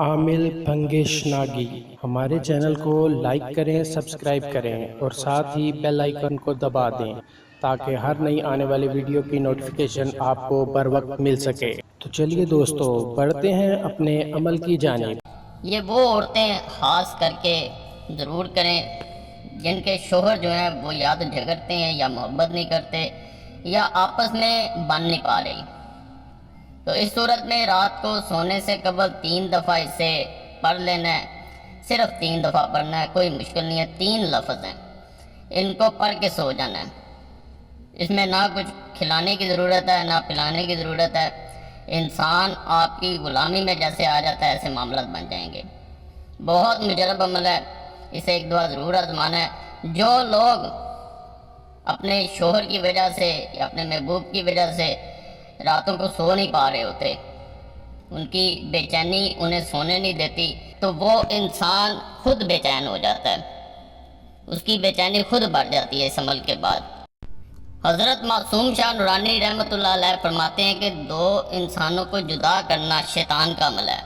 عامل بھنگیش ناگی ہمارے چینل کو لائک کریں، سبسکرائب کریں اور ساتھ ہی بیل آئیکن کو دبا دیں تاکہ ہر نئی آنے والی ویڈیو کی نوٹیفیکیشن آپ کو بر وقت مل سکے۔ تو چلیے دوستو بڑھتے ہیں اپنے عمل کی جانب۔ یہ وہ عورتیں خاص کر کے ضرور کریں جن کے شوہر جو ہیں وہ یا تو جھگڑتے ہیں یا محبت نہیں کرتے یا آپس میں بن نہیں پا رہی، تو اس صورت میں رات کو سونے سے قبل 3 دفعہ اسے پڑھ لینا ہے۔ صرف 3 دفعہ پڑھنا ہے، کوئی مشکل نہیں ہے، 3 لفظ ہیں، ان کو پڑھ کے سو جانا ہے۔ اس میں نہ کچھ کھلانے کی ضرورت ہے نہ پلانے کی ضرورت ہے، انسان آپ کی غلامی میں جیسے آ جاتا ہے ایسے معاملات بن جائیں گے۔ بہت مجرب عمل ہے، اسے ایک دفعہ ضرور آزمانا ہے۔ جو لوگ اپنے شوہر کی وجہ سے یا اپنے محبوب کی وجہ سے راتوں کو سو نہیں پا رہے ہوتے، ان کی بے چینی انہیں سونے نہیں دیتی، تو وہ انسان خود بے چین ہو جاتا ہے، اس کی بے چینی خود بڑھ جاتی ہے اس عمل کے بعد۔ حضرت معصوم شاہ نورانی رحمۃ اللہ علیہ فرماتے ہیں کہ 2 انسانوں کو جدا کرنا شیطان کا عمل ہے،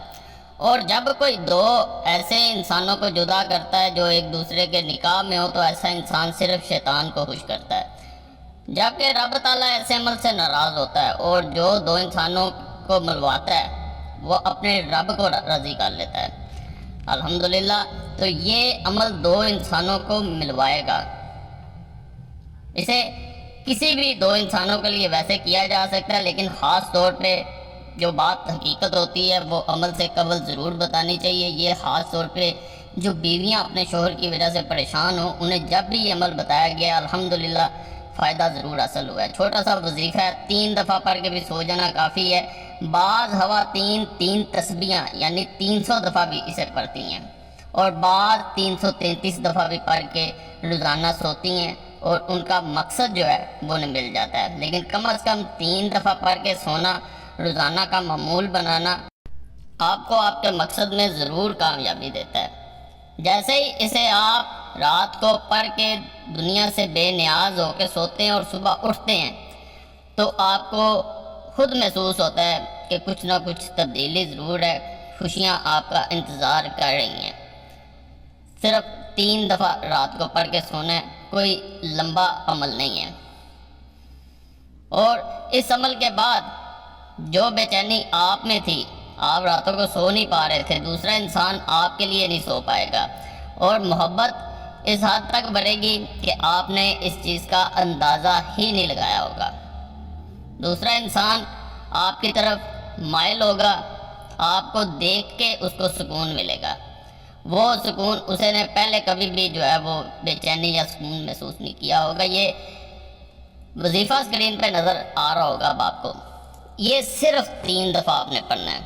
اور جب کوئی 2 ایسے انسانوں کو جدا کرتا ہے جو ایک دوسرے کے نکاح میں ہو، تو ایسا انسان صرف شیطان کو خوش کرتا ہے، جبکہ رب تعالیٰ ایسے عمل سے ناراض ہوتا ہے، اور جو 2 انسانوں کو ملواتا ہے وہ اپنے رب کو راضی کر لیتا ہے۔ الحمدللہ، تو یہ عمل 2 انسانوں کو ملوائے گا۔ اسے کسی بھی 2 انسانوں کے لیے ویسے کیا جا سکتا ہے، لیکن خاص طور پہ جو بات حقیقت ہوتی ہے وہ عمل سے قبل ضرور بتانی چاہیے۔ یہ خاص طور پہ جو بیویاں اپنے شوہر کی وجہ سے پریشان ہوں، انہیں جب بھی یہ عمل بتایا گیا الحمدللہ فائدہ ضرور حاصل ہوا ہے۔ چھوٹا سا وظیفہ ہے، 3 دفعہ پڑھ کے بھی سو جانا کافی ہے۔ بعض خواتین 3 تسبیحاں یعنی 300 دفعہ بھی اسے پڑھتی ہیں، اور بعض 333 دفعہ بھی پڑھ کے روزانہ سوتی ہیں، اور ان کا مقصد جو ہے وہ انہیں مل جاتا ہے۔ لیکن کم از کم 3 دفعہ پڑھ کے سونا، روزانہ کا معمول بنانا آپ کو آپ کے مقصد میں ضرور کامیابی دیتا ہے۔ جیسے ہی اسے آپ رات کو پڑھ کے دنیا سے بے نیاز ہو کے سوتے ہیں اور صبح اٹھتے ہیں، تو آپ کو خود محسوس ہوتا ہے کہ کچھ نہ کچھ تبدیلی ضرور ہے، خوشیاں آپ کا انتظار کر رہی ہیں۔ صرف 3 دفعہ رات کو پڑھ کے سونا ہے، کوئی لمبا عمل نہیں ہے۔ اور اس عمل کے بعد جو بے چینی آپ میں تھی، آپ راتوں کو سو نہیں پا رہے تھے، دوسرا انسان آپ کے لیے نہیں سو پائے گا، اور محبت اس حد تک بڑھے گی کہ آپ نے اس چیز کا اندازہ ہی نہیں لگایا ہوگا۔ دوسرا انسان آپ کی طرف مائل ہوگا، آپ کو دیکھ کے اس کو سکون ملے گا، وہ سکون اسے نے پہلے کبھی بھی جو ہے وہ بے چینی یا سکون محسوس نہیں کیا ہوگا۔ یہ وظیفہ اسکرین پہ نظر آ رہا ہوگا اب آپ کو، یہ صرف 3 دفعہ آپ نے پڑھنا ہے۔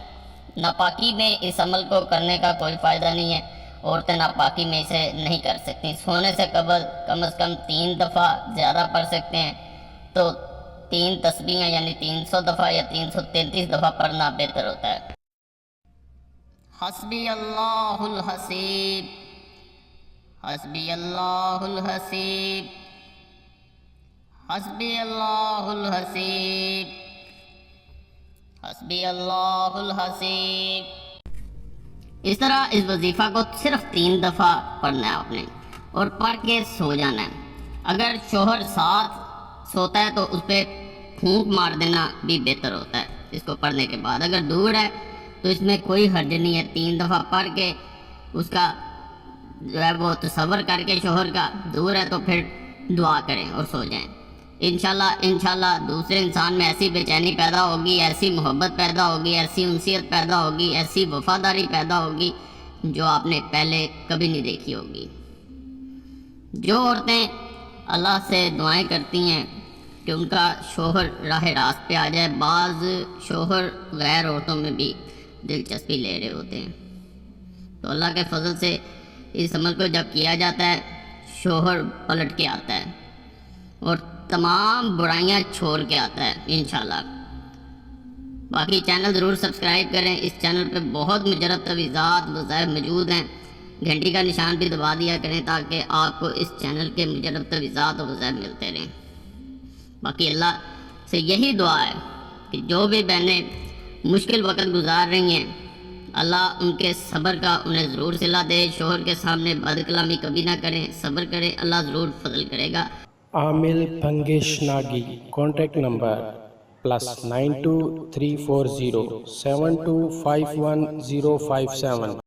ناپاکی میں اس عمل کو کرنے کا کوئی فائدہ نہیں ہے، عورتیں ناپاکی میں اسے نہیں کر سکتی۔ سونے سے قبل کم از کم 3 دفعہ زیادہ پڑھ سکتے ہیں، تو 3 تسبیحیں یعنی 300 دفعہ یا 333 دفعہ پڑھنا بہتر ہوتا ہے۔ حسبی اللہ الحسیب، حسبی اللہ الحسیب، حسبی اللہ الحسیب، حسبی اللہ الحسیب۔ اس طرح اس وظیفہ کو صرف 3 دفعہ پڑھنا ہے آپ نے، اور پڑھ کے سو جانا ہے۔ اگر شوہر ساتھ سوتا ہے تو اس پہ پھونک مار دینا بھی بہتر ہوتا ہے اس کو پڑھنے کے بعد۔ اگر دور ہے تو اس میں کوئی حرج نہیں ہے، 3 دفعہ پڑھ کے اس کا جو ہے وہ تصور کر کے شوہر کا، دور ہے تو پھر دعا کریں اور سو جائیں۔ انشاءاللہ دوسرے انسان میں ایسی بے چینی پیدا ہوگی، ایسی محبت پیدا ہوگی، ایسی انسیت پیدا ہوگی، ایسی وفاداری پیدا ہوگی جو آپ نے پہلے کبھی نہیں دیکھی ہوگی۔ جو عورتیں اللہ سے دعائیں کرتی ہیں کہ ان کا شوہر راہ راست پہ آ جائے، بعض شوہر غیر عورتوں میں بھی دلچسپی لے رہے ہوتے ہیں، تو اللہ کے فضل سے اس عمل کو جب کیا جاتا ہے شوہر پلٹ کے آتا ہے اور تمام برائیاں چھوڑ کے آتا ہے انشاءاللہ۔ باقی چینل ضرور سبسکرائب کریں، اس چینل پہ بہت مجرب توضیحات وظائف موجود ہیں، گھنٹی کا نشان بھی دبا دیا کریں تاکہ آپ کو اس چینل کے مجرب توضیحات اور وظائف ملتے رہیں۔ باقی اللہ سے یہی دعا ہے کہ جو بھی بہنیں مشکل وقت گزار رہی ہیں اللہ ان کے صبر کا انہیں ضرور صلہ دے. شوہر کے سامنے بد کلامی کبھی نہ کریں, صبر کریں, اللہ ضرور فضل کرے گا. عامل پنگیش ناگی. Contact number +923407251057.